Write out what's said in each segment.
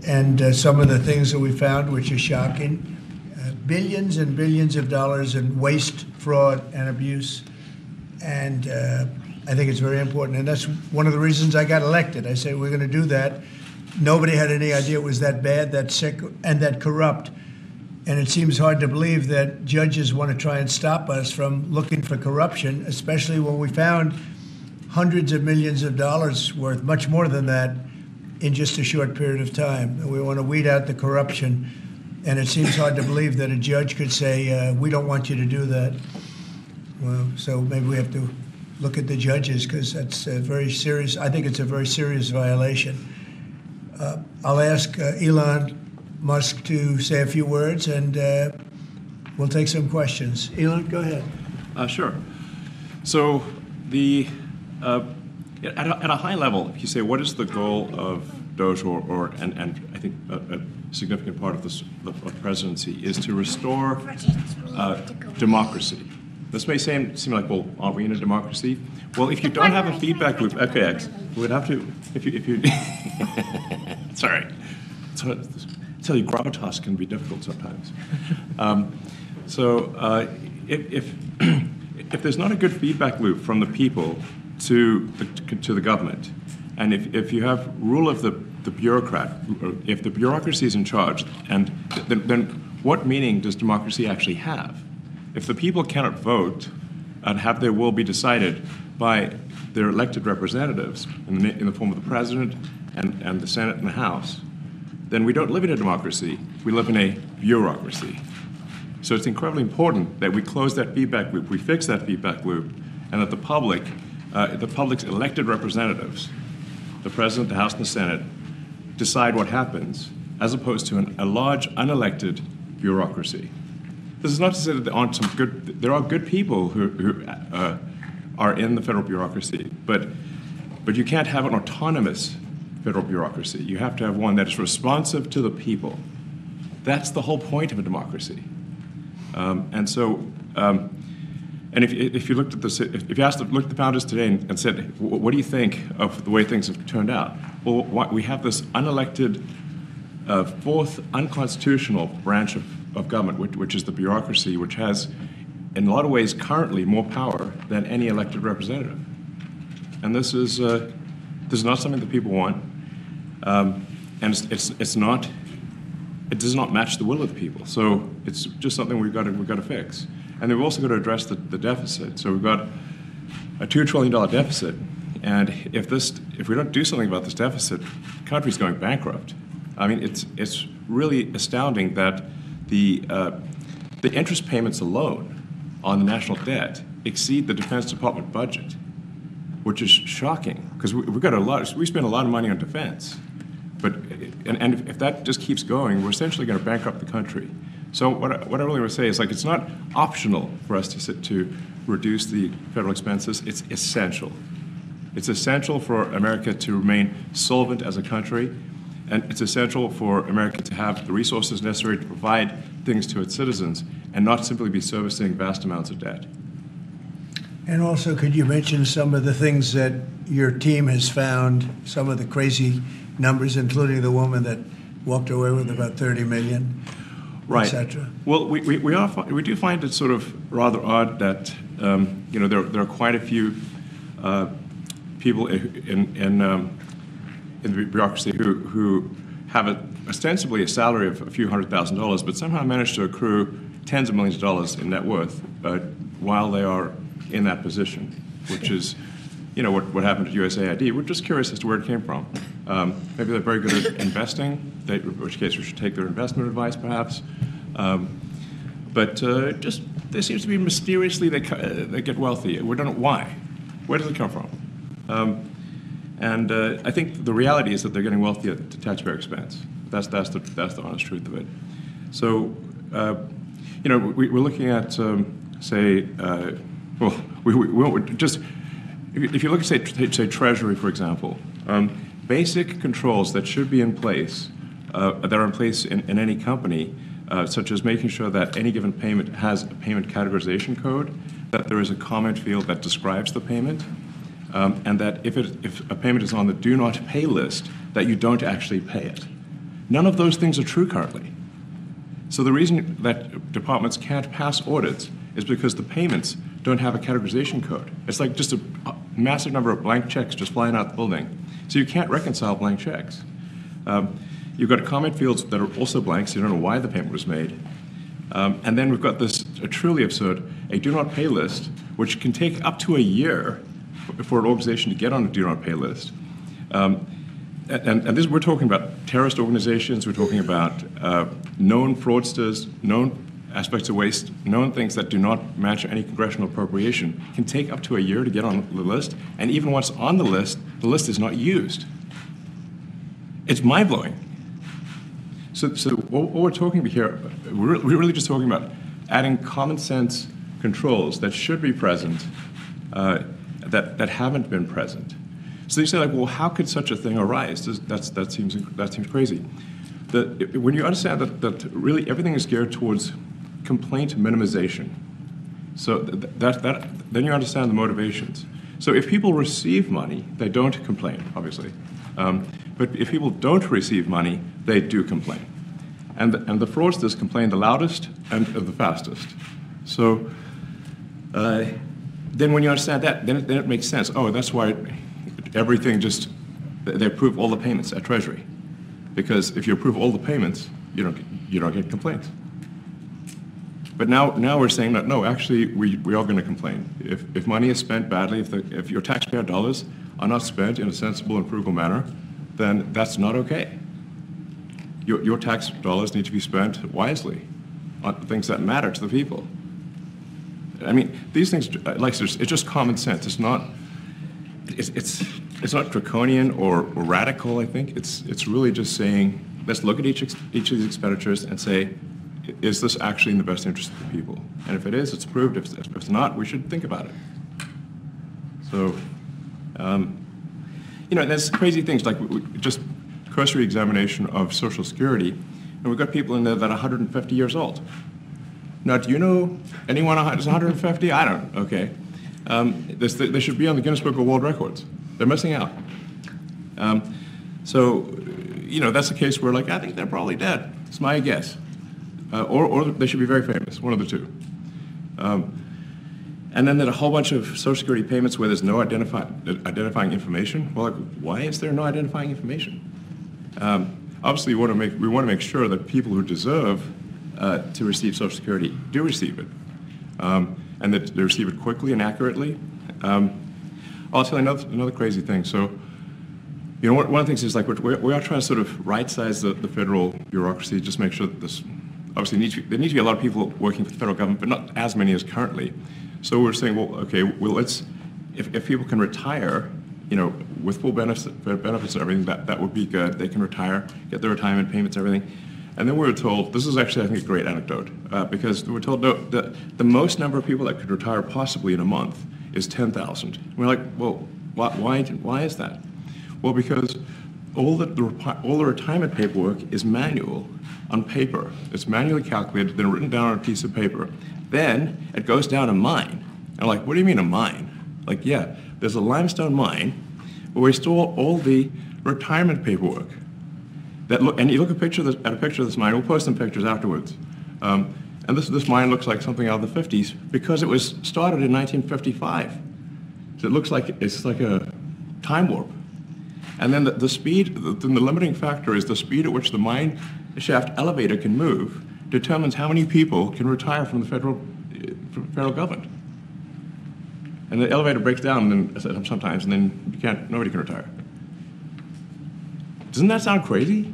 and some of the things that we found, which are shocking. Billions and billions of dollars in waste, fraud, and abuse. And I think it's very important. And that's one of the reasons I got elected. I said, we're going to do that. Nobody had any idea it was that bad, that sick, and that corrupt. And it seems hard to believe that judges want to try and stop us from looking for corruption, especially when we found hundreds of millions of dollars worth, much more than that, in just a short period of time. And we want to weed out the corruption. And it seems hard to believe that a judge could say, we don't want you to do that. Well, so maybe we have to look at the judges, because that's a very serious, I think it's a very serious violation. I'll ask Elon Musk to say a few words, and we'll take some questions. Elon, go ahead. Sure. So at a high level, if you say, what is the goal of Doge, and I think a significant part of the presidency is to restore democracy. This may seem like, well, aren't we in a democracy? Well, if you don't have a feedback loop, okay, X, we would have to, if you sorry. Tell you, gravitas can be difficult sometimes. If there's not a good feedback loop from the people to the government, and if you have rule of the bureaucrat, if the bureaucracy is in charge, and then what meaning does democracy actually have? If the people cannot vote and have their will be decided by their elected representatives in the form of the president and the Senate and the House, then we don't live in a democracy, we live in a bureaucracy. So it's incredibly important that we close that feedback loop, we fix that feedback loop, and that the public's elected representatives, the president, the House, and the Senate, decide what happens, as opposed to a large, unelected bureaucracy. This is not to say that there are good people who are in the federal bureaucracy, but you can't have an autonomous federal bureaucracy. You have to have one that is responsive to the people. That's the whole point of a democracy. And if you looked at if you looked at the founders today and said, what do you think of the way things have turned out? Well, we have this unelected, fourth unconstitutional branch of government, which is the bureaucracy, which has, in a lot of ways, currently more power than any elected representative. And this is not something that people want, and it does not match the will of the people. So it's just something we've got to fix. And we've also got to address the deficit. So we've got a $2 trillion deficit, and if we don't do something about this deficit, the country's going bankrupt. I mean, it's really astounding that the interest payments alone on the national debt exceed the Defense Department budget, which is shocking, because we spend a lot of money on defense. And if that just keeps going, we're essentially going to bankrupt the country. So what I really want to say is, like, it's not optional for us to reduce the federal expenses. It's essential. It's essential for America to remain solvent as a country, and it's essential for America to have the resources necessary to provide things to its citizens and not simply be servicing vast amounts of debt. And also, could you mention some of the things that your team has found, some of the crazy numbers, including the woman that walked away with about $30 million, right, et cetera? Well, we do find it sort of rather odd that there are quite a few people in the bureaucracy who have ostensibly a salary of a few $100,000, but somehow manage to accrue tens of millions of dollars in net worth while they are in that position, which is, what happened at USAID. We're just curious as to where it came from. Maybe they're very good at investing, in which case we should take their investment advice, perhaps. But there seems to be mysteriously they get wealthy. We don't know why. Where does it come from? And I think the reality is that they're getting wealthy at taxpayer expense. That's the honest truth of it. So, we're looking at, if you look at, say, Treasury, for example, basic controls that should be in place, that are in place in any company, such as making sure that any given payment has a payment categorization code, that there is a comment field that describes the payment, and that if a payment is on the do not pay list, that you don't actually pay it. None of those things are true currently. So the reason that departments can't pass audits is because the payments don't have a categorization code. It's like just a massive number of blank checks just flying out the building. So you can't reconcile blank checks. You've got comment fields that are also blank, so you don't know why the payment was made. And then we've got this truly absurd, a do not pay list, which can take up to a year for an organization to get on a do not pay list. And this, we're talking about terrorist organizations, we're talking about known fraudsters, known aspects of waste, known things that do not match any congressional appropriation, can take up to a year to get on the list, and even once on the list is not used. It's mind-blowing. So what we're talking about here, we're really just talking about adding common sense controls that should be present, that haven't been present. So you say, like, well, how could such a thing arise? That seems crazy. When you understand that really everything is geared towards complaint minimization, so then you understand the motivations. So if people receive money, they don't complain, obviously. But if people don't receive money, they do complain. And the fraudsters complain the loudest and the fastest. So then when you understand that, then it makes sense. Oh, that's why everything they approve all the payments at Treasury. Because if you approve all the payments, you don't get complaints. But now we're saying that, no, actually, we are going to complain. If money is spent badly, if your taxpayer dollars are not spent in a sensible and frugal manner, then that's not okay. Your tax dollars need to be spent wisely on things that matter to the people. I mean, these things, it's just common sense. It's not draconian or radical, I think. It's really just saying, let's look at each of these expenditures and say, is this actually in the best interest of the people? And if it is, it's approved. If it's not, we should think about it. So, there's crazy things like just cursory examination of Social Security, and we've got people in there that are 150 years old. Now, do you know anyone who's 150? I don't. Okay. They should be on the Guinness Book of World Records. They're missing out. That's a case where, I think they're probably dead. It's my guess. Or they should be very famous, one of the two. And then there's a whole bunch of Social Security payments where there's no identifying information. Well, why is there no identifying information? Obviously, we want to make sure that people who deserve to receive Social Security do receive it, and that they receive it quickly and accurately. I'll tell you another crazy thing. So, one of the things is we are trying to sort of right-size the federal bureaucracy, just make sure that this. Obviously, there need to be a lot of people working for the federal government, but not as many as currently. So we're saying, if people can retire, with full benefits and everything, that would be good. They can retire, get their retirement payments, everything. And then we were told, this is actually, I think, a great anecdote, because we were told, no, the most number of people that could retire possibly in a month is 10,000. We're like, well, why is that? Well, because all the retirement paperwork is manual on paper. It's manually calculated, then written down on a piece of paper. Then it goes down a mine. And I'm like, what do you mean a mine? Like, yeah, there's a limestone mine where we store all the retirement paperwork. And you look at a picture of this mine. We'll post some pictures afterwards. And this mine looks like something out of the 50s because it was started in 1955. So it looks like it's like a time warp. And then the speed, the limiting factor is the speed at which the mine shaft elevator can move determines how many people can retire from the federal government. And the elevator breaks down sometimes, and then nobody can retire. Doesn't that sound crazy?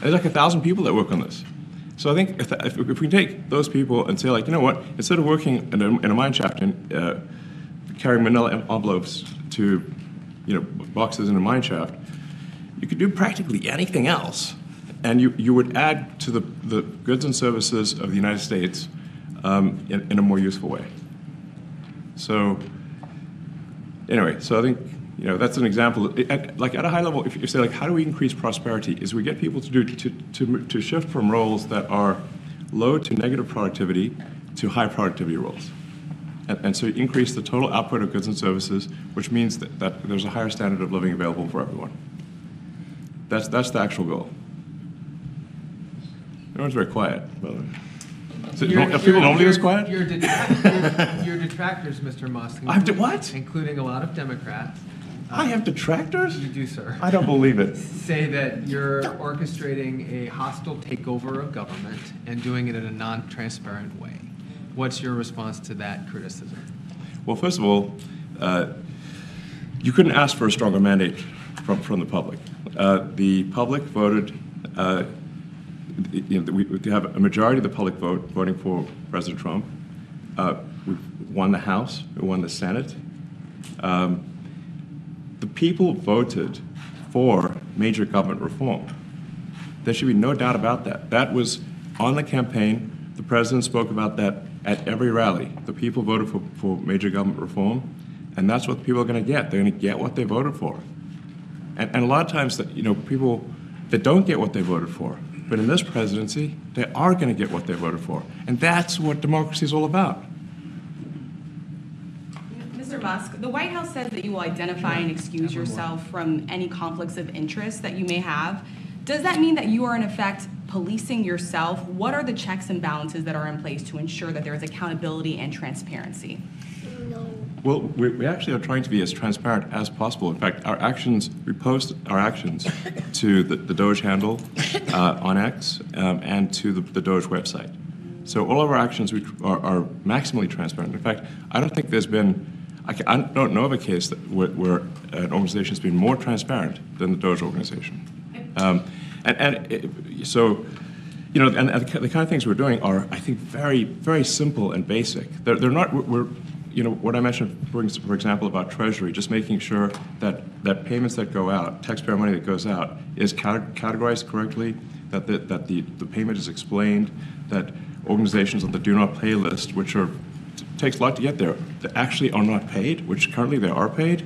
There's like 1,000 people that work on this. So I think if we take those people and say, you know what, instead of working in a mine shaft and carrying manila envelopes to boxes in a mine shaft, you could do practically anything else, and you would add to the goods and services of the United States in a more useful way. So anyway, so I think that's an example. At a high level, if you say how do we increase prosperity, is we get people to shift from roles that are low to negative productivity to high productivity roles. And so you increase the total output of goods and services, which means that there's a higher standard of living available for everyone. That's the actual goal. Everyone's very quiet, by the way. Are people normally this quiet? Your detractors, Mr. Musk. I have to what? Including a lot of Democrats. I have detractors? You do, sir. I don't believe it. Say that you're orchestrating a hostile takeover of government and doing it in a non-transparent way. What's your response to that criticism? Well, first of all, you couldn't ask for a stronger mandate from the public. The public voted. We have a majority of the public voting for President Trump. We won the House. We won the Senate. The people voted for major government reform. There should be no doubt about that. That was on the campaign. The president spoke about that at every rally. The people voted for major government reform, and that's what the people are going to get. They're going to get what they voted for. And a lot of times, people that don't get what they voted for, but in this presidency, they are going to get what they voted for. And that's what democracy is all about. Mr. Musk, the White House says that you will identify and excuse yourself from any conflicts of interest that you may have. Does that mean that you are, in effect, policing yourself? What are the checks and balances that are in place to ensure that there is accountability and transparency? Well, we actually are trying to be as transparent as possible. In fact, we post our actions to the Doge handle on X and to the Doge website. So all of our actions are maximally transparent. In fact, I don't think there's been, I don't know of a case where an organization has been more transparent than the Doge organization. So, the kind of things we're doing are, I think, very, very simple and basic. They're not, what I mentioned, for example, about Treasury, just making sure that payments that go out, taxpayer money that goes out, is categorized correctly, that the payment is explained, that organizations on the Do Not Pay list, which takes a lot to get there, that actually are not paid, which currently they are paid.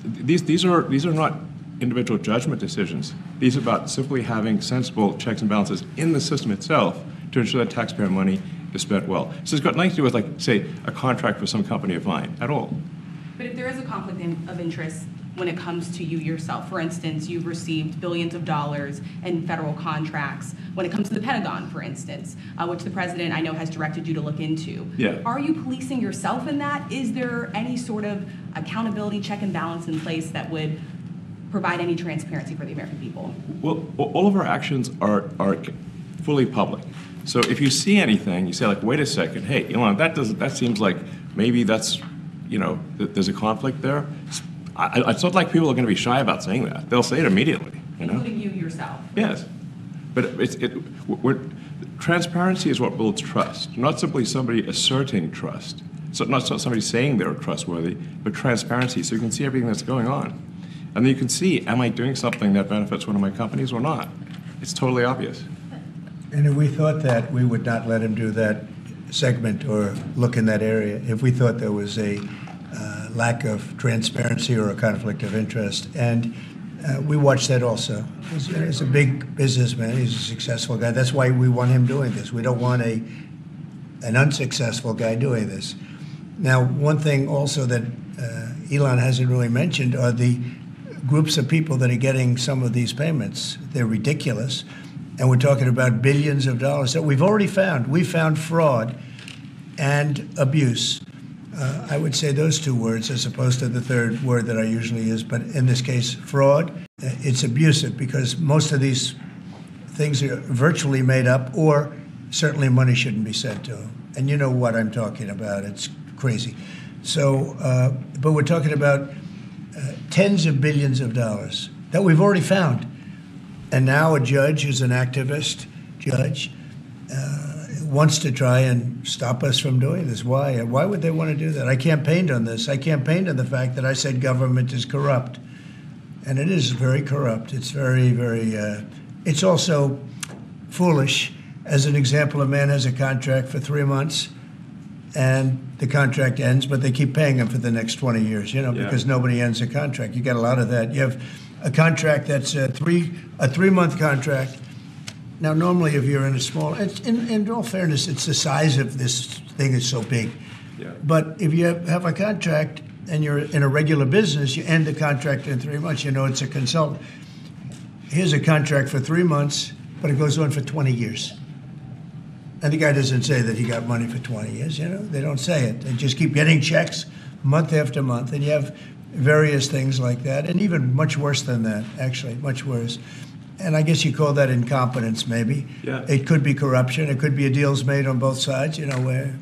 These are not individual judgment decisions. These are about simply having sensible checks and balances in the system itself to ensure that taxpayer money is spent well. So it's got nothing to do with, like, say, a contract for some company of mine at all. But if there is a conflict of interest when it comes to you yourself, for instance, you've received billions of dollars in federal contracts when it comes to the Pentagon, for instance, which the president, I know, has directed you to look into. Yeah. Are you policing yourself in that? Is there any sort of accountability check and balance in place that would provide any transparency for the American people? Well, all of our actions are fully public. So if you see anything, you say, like, wait a second, hey, Elon, that seems like maybe that's, there's a conflict there. It's not like people are going to be shy about saying that. They'll say it immediately. Including you yourself. Yes. But transparency is what builds trust, not simply somebody asserting trust. So not somebody saying they're trustworthy, but transparency, so you can see everything that's going on. And then you can see, am I doing something that benefits one of my companies or not? It's totally obvious. And if we thought that, we would not let him do that segment or look in that area. If we thought there was a lack of transparency or a conflict of interest. And we watched that also. He's a big businessman. He's a successful guy. That's why we want him doing this. We don't want an unsuccessful guy doing this. Now, one thing also that Elon hasn't really mentioned are the groups of people that are getting some of these payments. They're ridiculous. And we're talking about billions of dollars that we've already found. We found fraud and abuse. I would say those two words as opposed to the third word that I usually use. But in this case, fraud, it's abusive because most of these things are virtually made up, or certainly money shouldn't be sent to them. And you know what I'm talking about. It's crazy. So, but we're talking about tens of billions of dollars that we've already found. And now a judge who's an activist judge wants to try and stop us from doing this. Why? Why would they want to do that? I campaigned on this. I campaigned on the fact that I said government is corrupt. And it is very corrupt. It's very, very, it's also foolish. As an example, a man has a contract for 3 months and the contract ends, but they keep paying him for the next 20 years, because nobody ends a contract. You get a lot of that. You have a contract that's a 3-month contract. Now, normally, if you're in a small, in all fairness, it's the size of this thing is so big. Yeah. But if you have a contract and you're in a regular business, you end the contract in 3 months. It's a consultant. Here's a contract for 3 months, but it goes on for 20 years. And the guy doesn't say that he got money for 20 years, you know? They don't say it. They just keep getting checks month after month. And you have various things like that, and even much worse than that, actually, much worse. And I guess you call that incompetence, maybe. Yeah. It could be corruption. It could be a deals made on both sides, you know, where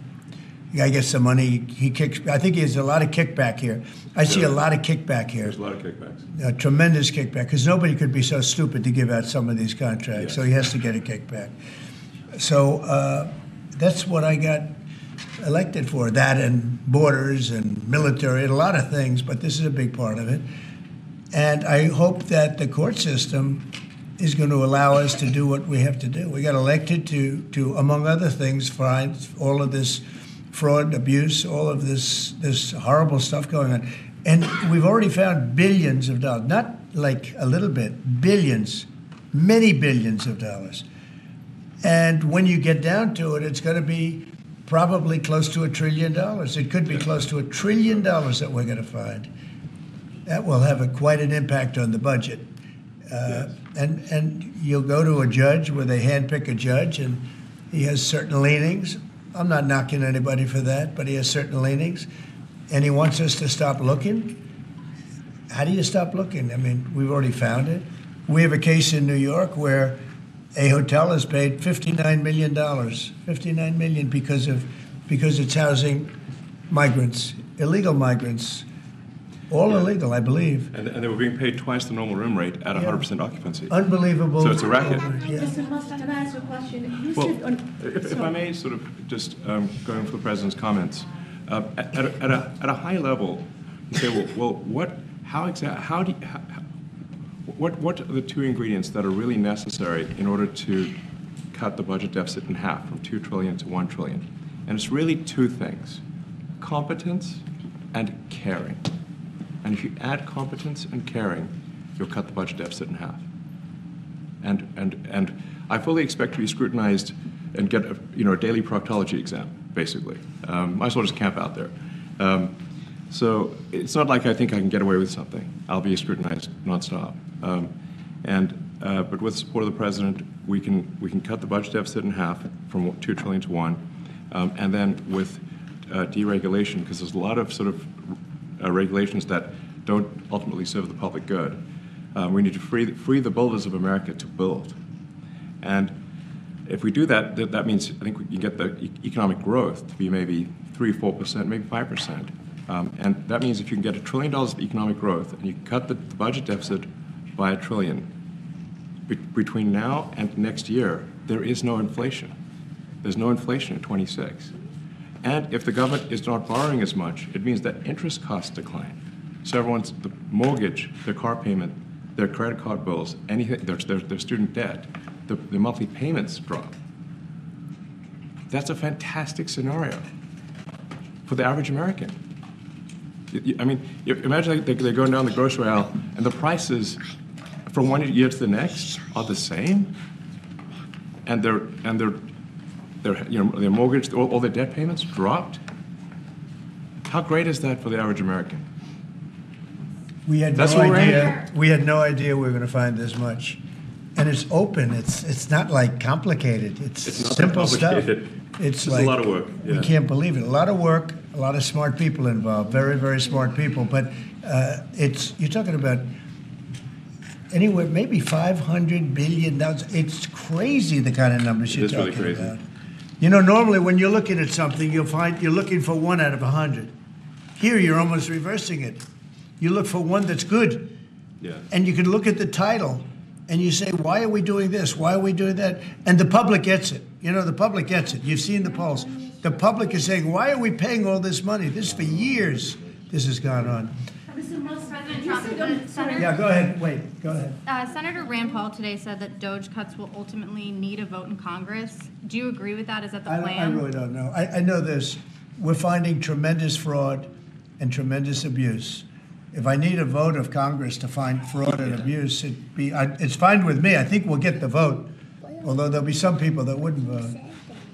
the guy gets some money, he kicks. I think there's a lot of kickback here. I see a lot of kickback here. There's a lot of kickbacks. A tremendous kickback, because nobody could be so stupid to give out some of these contracts, Yes. so he has to get a kickback. So that's what I got elected for, that and borders and military and a lot of things, but this is a big part of it. And I hope that the court system is going to allow us to do what we have to do. We got elected to among other things, find all of this fraud, abuse, all of this horrible stuff going on. And we've already found billions of dollars, not like a little bit, billions, many billions of dollars. And when you get down to it, it's going to be probably close to $1 trillion. It could be close to $1 trillion that we're going to find. That will have quite an impact on the budget. And you'll go to a judge where they handpick a judge, and he has certain leanings. I'm not knocking anybody for that, but he has certain leanings. And he wants us to stop looking. How do you stop looking? I mean, we've already found it. We have a case in New York where a hotel has paid $59 million, $59 million because it's housing migrants, illegal migrants, all illegal, I believe. And they were being paid twice the normal room rate at 100% occupancy. Unbelievable. So it's a racket. Yeah. Mr. Musk, can I ask a question? You Well, said if I may sort of just going for the president's comments, at a high level, you say, well, what are the two ingredients that are really necessary in order to cut the budget deficit in half from 2 trillion to 1 trillion? And it's really two things: competence and caring. And if you add competence and caring, you'll cut the budget deficit in half. And I fully expect to be scrutinized and get a daily proctology exam, basically. Might as well just camp out there. So it's not like I think I can get away with something. I'll be scrutinized nonstop. But with the support of the president, we can cut the budget deficit in half from 2 trillion to 1, and then with deregulation, because there's a lot of sort of regulations that don't ultimately serve the public good. We need to free the builders of America to build. And if we do that, that means I think we can get the economic growth to be maybe 3-4%, maybe 5%. And that means if you can get $1 trillion of economic growth and you cut the budget deficit by $1 trillion, between now and next year, there is no inflation. There's no inflation in 26. And if the government is not borrowing as much, it means that interest costs decline. So everyone's, the mortgage, their car payment, their credit card bills, anything, their student debt, the monthly payments drop. That's a fantastic scenario for the average American. I mean, imagine they're going down the grocery aisle and the prices from one year to the next are the same, and their mortgage, all their debt payments dropped. How great is that for the average American? We had That's no what we're idea. We had no idea we were going to find this much, and it's open. It's not like complicated. It's not simple that stuff. complicated. It's a lot of work. We Yeah. can't believe it. A lot of work. A lot of smart people involved. Very, very smart people. But you're talking about anywhere maybe $500 billion. It's crazy the kind of numbers you're It is really talking crazy. about. You know, normally when you're looking at something, you'll find you're looking for 1 out of 100. Here, you're almost reversing it. You look for one that's good, Yeah. and you can look at the title, and you say, why are we doing this? Why are we doing that? And the public gets it. You know, the public gets it. You've seen the polls. The public is saying, why are we paying all this money? This for years, this has gone on. Mr. Musk, President you Trump, said Yeah, go ahead. Wait, go ahead. Senator Rand Paul today said that DOJ cuts will ultimately need a vote in Congress. Do you agree with that? Is that the I plan? really don't know. I know this. We're finding tremendous fraud and tremendous abuse. If I need a vote of Congress to find fraud and abuse, it's fine with me. I think we'll get the vote, although there'll be some people that wouldn't vote.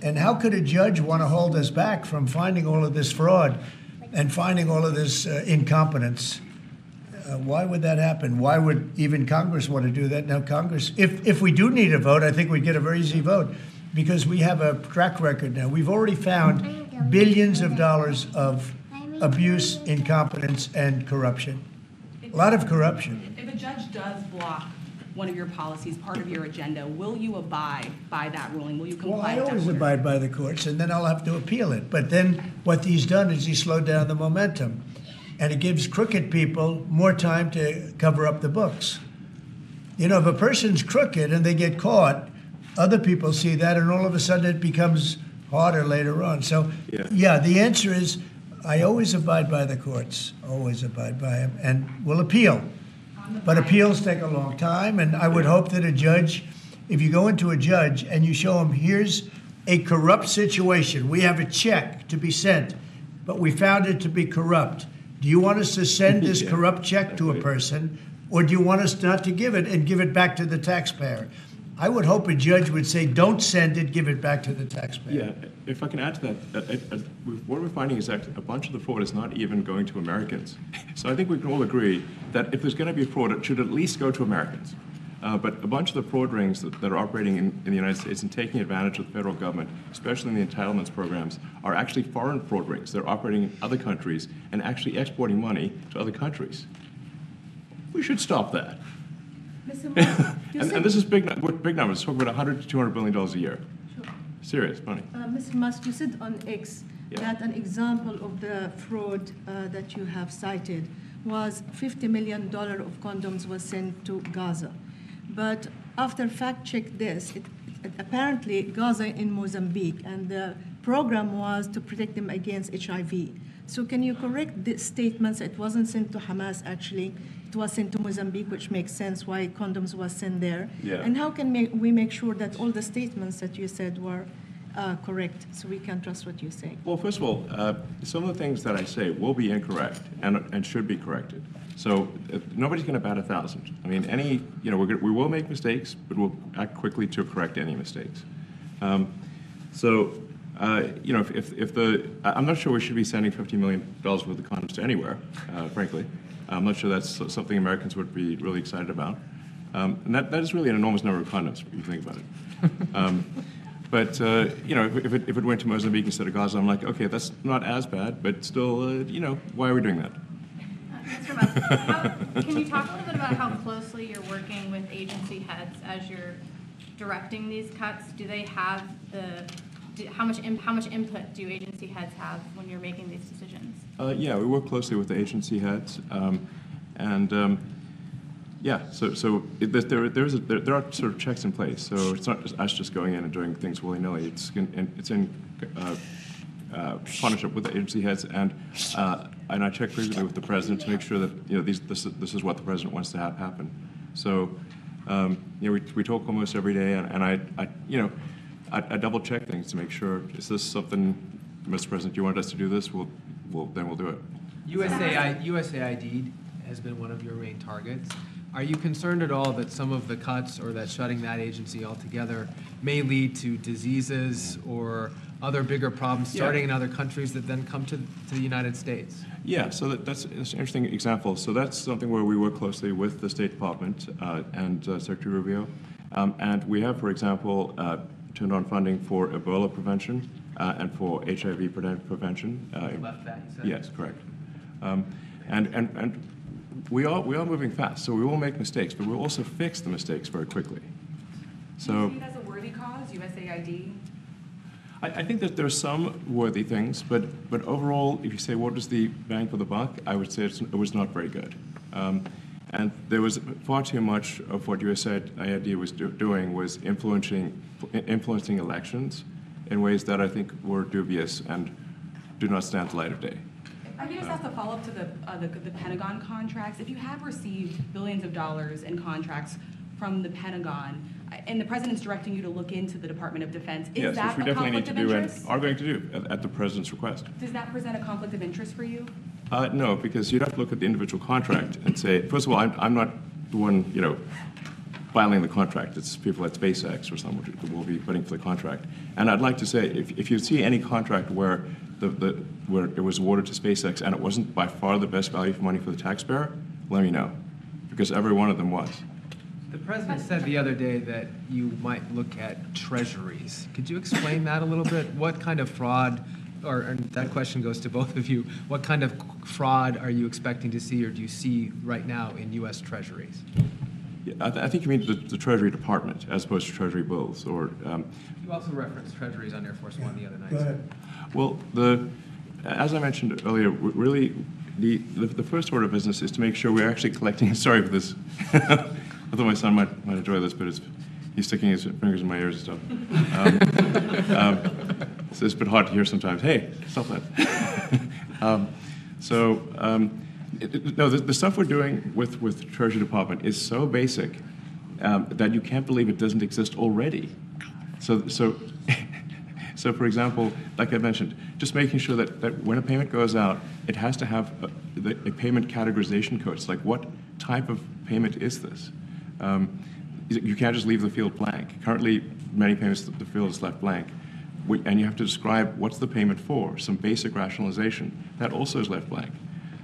And how could a judge want to hold us back from finding all of this fraud and finding all of this incompetence? Why would that happen? Why would even Congress want to do that? Now, Congress, if we do need a vote, I think we'd get a very easy vote because we have a track record now. We've already found billions of dollars of abuse, incompetence, and corruption. A lot of corruption. If a judge does block one of your policies, part of your agenda, will you abide by that ruling? Will you comply? Well, I with that always order? abide by the courts, and then I'll have to appeal it. But then what he's done is he slowed down the momentum. And it gives crooked people more time to cover up the books. You know, if a person's crooked and they get caught, other people see that, and all of a sudden it becomes harder later on. So, yeah, the answer is I always abide by the courts, always abide by them, and will appeal. But appeals take a long time, and I would hope that a judge, if you go into a judge and you show him, here's a corrupt situation, we have a check to be sent, but we found it to be corrupt. Do you want us to send this corrupt check to a person, or do you want us not to give it and give it back to the taxpayer? I would hope a judge would say, don't send it, give it back to the taxpayer. Yeah, if I can add to that, what we're finding is that a bunch of the fraud is not even going to Americans. So I think we can all agree that if there's going to be fraud, it should at least go to Americans. But a bunch of the fraud rings that are operating in the United States and taking advantage of the federal government, especially in the entitlements programs, are actually foreign fraud rings. They're operating in other countries and actually exporting money to other countries. We should stop that. Mr. Musk, And this is big numbers. Talk about $100 to $200 billion a year. Sure. Serious money. Mr. Musk, you said on X that an example of the fraud that you have cited was $50 million of condoms was sent to Gaza. But after fact-check this, apparently Gaza in Mozambique, and the program was to protect them against HIV. So can you correct the statements? It wasn't sent to Hamas, actually. It was sent to Mozambique, which makes sense why condoms was sent there. Yeah. And how can we make sure that all the statements that you said were correct, so we can trust what you say? Well, first of all, some of the things that I say will be incorrect and should be corrected. So nobody's going to bat 1,000. I mean, we will make mistakes, but we'll act quickly to correct any mistakes. I'm not sure we should be sending $50 million worth of condoms to anywhere, frankly. I'm not sure that's something Americans would be really excited about. And that is really an enormous number of condoms, if you think about it. If it went to Mozambique instead of Gaza, I'm like, okay, that's not as bad, but still, why are we doing that? Mr. Musk, can you talk a little bit about how closely you're working with agency heads as you're directing these cuts? Do they have how much input do agency heads have when you're making these decisions? We work closely with the agency heads, there are sort of checks in place. So it's not just us just going in and doing things willy-nilly. It's in partnership with the agency heads, and I check frequently with the president to make sure that this is what the president wants to have happen. So we talk almost every day, and I double check things to make sure, is this something, Mr. President, you want us to do this? Then we'll do it. USAID has been one of your main targets. Are you concerned at all that some of the cuts or that shutting that agency altogether may lead to diseases or other bigger problems starting in other countries that then come to the United States? Yeah, so that's an interesting example. So that's something where we work closely with the State Department and Secretary Rubio. And we have, for example, turned on funding for Ebola prevention and for HIV prevention. You left that, you said? Yes, correct. And we are moving fast, so we will make mistakes, but we'll also fix the mistakes very quickly. So, do you see it as a worthy cause, USAID? I think that there are some worthy things, but overall, if you say what is the bang for the buck, I would say it was not very good. And there was far too much of what USAID was doing was influencing elections in ways that I think were dubious and do not stand the light of day. I can just ask a follow-up to the Pentagon contracts. If you have received billions of dollars in contracts from the Pentagon, and the president's directing you to look into the Department of Defense, is that a conflict of interest? Are going to do at the president's request. Does that present a conflict of interest for you? No, because you'd have to look at the individual contract and say, first of all, I'm not the one, filing the contract. It's people at SpaceX or someone who will be putting for the contract. And I'd like to say, if you see any contract where where it was awarded to SpaceX and it wasn't by far the best value for money for the taxpayer, let me know, because every one of them was. The president said the other day that you might look at treasuries. Could you explain that a little bit? What kind of fraud, and that question goes to both of you, what kind of fraud are you expecting to see or do you see right now in U.S. treasuries? Yeah, I think you mean the Treasury Department as opposed to Treasury bills, or. You also referenced treasuries on Air Force One the other night. Go ahead. Well, as I mentioned earlier, really the first order of business is to make sure we're actually collecting. Sorry for this. I thought my son might enjoy this, but he's sticking his fingers in my ears and stuff. So it's a bit hard to hear sometimes. Hey, stop that. No, the stuff we're doing with Treasury Department is so basic that you can't believe it doesn't exist already. So for example, like I mentioned, just making sure that when a payment goes out, it has to have a payment categorization code. It's like, what type of payment is this? You can't just leave the field blank. Currently, many payments, the field is left blank. And you have to describe what's the payment for, some basic rationalization. That also is left blank.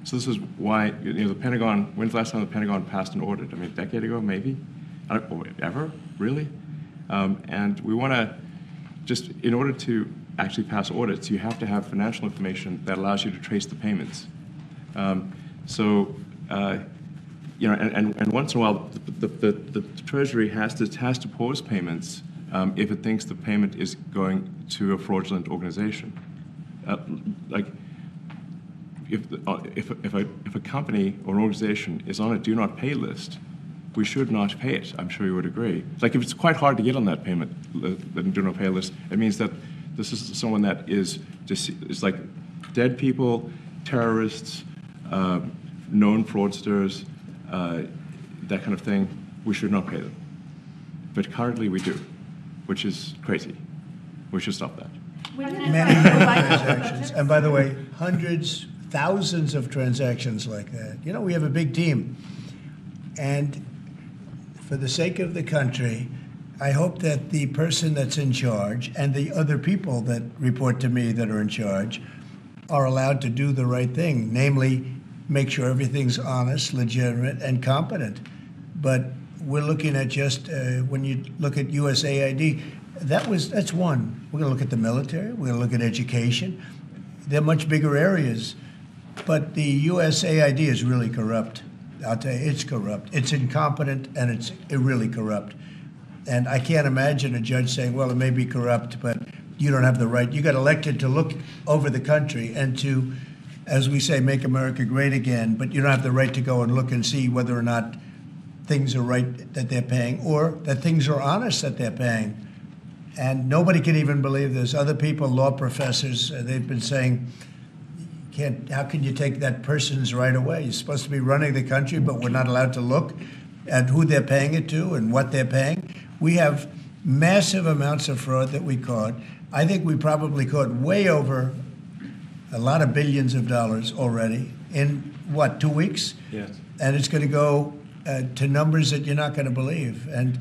So this is why, the Pentagon, when's the last time the Pentagon passed an audit? I mean, a decade ago, maybe? Ever? Really? And we want to, just in order to actually pass audits, you have to have financial information that allows you to trace the payments. And once in a while, the Treasury has to pause payments if it thinks the payment is going to a fraudulent organization. If a company or an organization is on a do not pay list, we should not pay it. I'm sure you would agree. Like, if it's quite hard to get on that payment, the do not pay list, it means that this is someone that is like dead people, terrorists, known fraudsters, that kind of thing. We should not pay them. But currently we do, which is crazy. We should stop that. Many transactions. And by the way, hundreds, thousands of transactions like that. We have a big team. And for the sake of the country, I hope that the person that's in charge and the other people that report to me that are in charge are allowed to do the right thing, namely make sure everything's honest, legitimate, and competent. But we're looking at just, when you look at USAID, that's one. We're going to look at the military. We're going to look at education. They're much bigger areas. But the USAID is really corrupt. I'll tell you, it's corrupt. It's incompetent, and it's really corrupt. And I can't imagine a judge saying, well, it may be corrupt, but you don't have the right. You got elected to look over the country and to, as we say, make America great again, but you don't have the right to go and look and see whether or not things are right that they're paying or that things are honest that they're paying. And nobody can even believe this. Other people, law professors, they've been saying, how can you take that person's right away? You're supposed to be running the country, but we're not allowed to look at who they're paying it to and what they're paying. We have massive amounts of fraud that we caught. I think we probably caught way over a lot of billions of dollars already in, 2 weeks? Yes. And it's going to go to numbers that you're not going to believe. And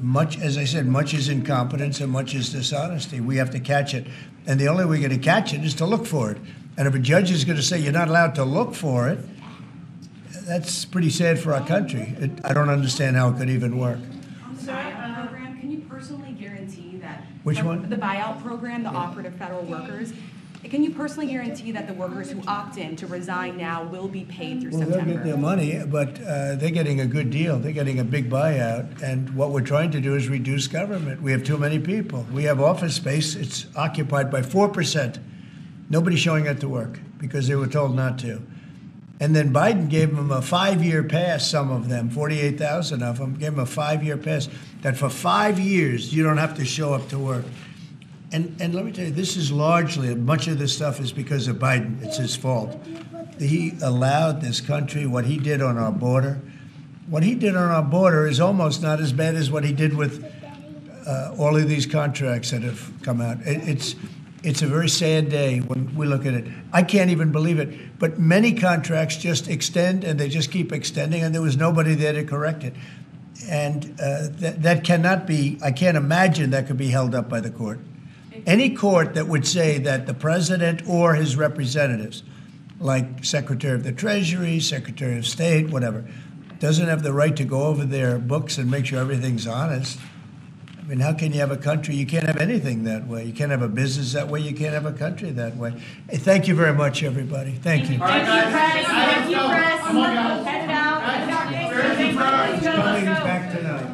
much, as I said, much is incompetence and much is dishonesty. We have to catch it. And the only way we're going to catch it is to look for it. And if a judge is going to say you're not allowed to look for it, that's pretty sad for our country. I don't understand how it could even work. On the buyout program, can you personally guarantee that? Which one? The buyout program, the operative federal workers. Can you personally guarantee that the workers who opt in to resign now will be paid through September? They'll get their money, but they're getting a good deal. They're getting a big buyout. And what we're trying to do is reduce government. We have too many people. We have office space. It's occupied by 4%. Nobody's showing up to work because they were told not to. And then Biden gave them a 5-year pass, some of them, 48,000 of them, gave them a 5-year pass, that for 5 years you don't have to show up to work. And let me tell you, this is largely, much of this stuff is because of Biden. It's his fault. He allowed this country, what he did on our border. What he did on our border is almost not as bad as what he did with all of these contracts that have come out. It's a very sad day when we look at it. I can't even believe it. But many contracts just extend, and they just keep extending, and there was nobody there to correct it. And that cannot be, I can't imagine that could be held up by the court. Any court that would say that the president or his representatives like Secretary of the Treasury, Secretary of State, whatever, doesn't have the right to go over their books and make sure everything's honest. I mean, how can you have a country? You can't have anything that way. You can't have a business that way. You can't have a country that way. Hey, thank you very much, everybody. Thank you. Thank you, press. Thank you, press. Head out. Coming back tonight.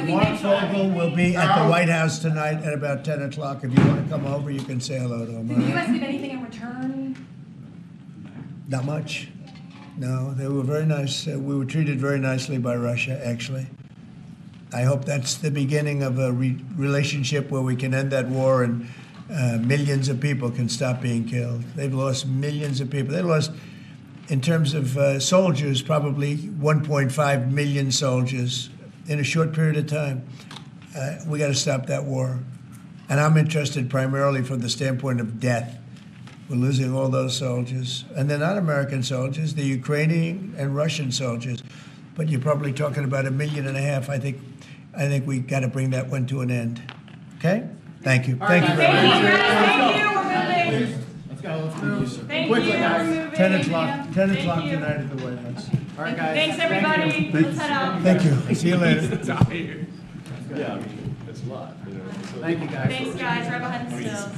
Mark Vogel will be at the White House tonight at about 10 o'clock. If you want to come over, you can say hello to him. Did the U.S. give anything in return? Not much. No, they were very nice. We were treated very nicely by Russia, actually. I hope that's the beginning of a relationship where we can end that war and millions of people can stop being killed. They've lost millions of people. They lost, in terms of soldiers, probably 1.5 million soldiers in a short period of time. We got to stop that war. And I'm interested primarily from the standpoint of death. We're losing all those soldiers. And they're not American soldiers, they're Ukrainian and Russian soldiers. But you're probably talking about 1.5 million. I think we got to bring that one to an end. Okay? Thank you. Thank you very much. Thank you. We're moving. Let's go. Let's move. Thank you. We're moving. 10 o'clock Thank tonight you. at the White House. All right, guys. Thanks, everybody. Let's head out. Thank you. See you later. Yeah, I mean, it's a lot. You know, Thank you, guys. Thanks, guys. Right behind the stills.